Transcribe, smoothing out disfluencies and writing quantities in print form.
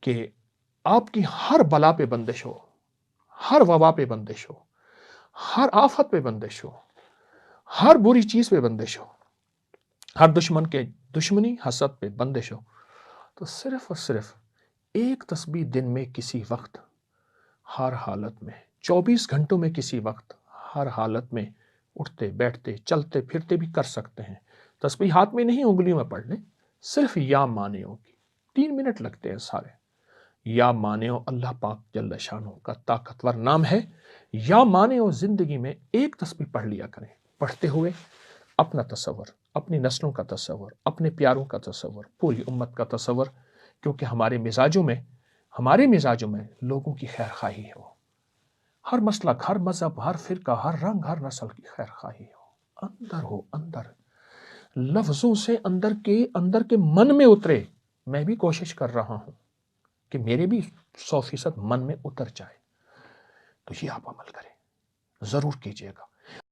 کہ آپ کی ہر بلا پہ بندش ہو، ہر وبا پہ بندش ہو، ہر آفت پہ بندش ہو، ہر بری چیز پہ بندش ہو، ہر دشمن کے دشمنی حسد پہ بندش ہو، تو صرف اور صرف ایک تسبیح دن میں کسی وقت، ہر حالت میں، 24 گھنٹوں میں کسی وقت، ہر حالت میں اٹھتے بیٹھتے چلتے پھرتے بھی کر سکتے ہیں۔ تسبیح ہاتھ میں نہیں، انگلیوں میں پڑھ لیں، صرف یا مانعوں کی 3 منٹ لگتے ہیں سارے۔ یا مانعو اللہ پاک جل شانہ کا طاقتور نام ہے۔ یا مانعو زندگی میں ایک تسبیح پڑھ لیا کریں، پڑھتے ہوئے اپنا تصور، اپنی نسلوں کا تصور، اپنے پیاروں کا تصور، پوری امت کا تصور، کیونکہ ہمارے مزاجوں میں لوگوں کی خیر خواہی ہو، ہر مسلک، ہر مذہب، ہر فرقہ، ہر رنگ، ہر نسل کی خیر خواہی ہو، اندر لفظوں سے اندر کے من میں اترے۔ میں بھی کوشش کر رہا ہوں کہ میرے بھی 100% من میں اتر جائے، تو یہ آپ عمل کریں، ضرور کیجئے گا۔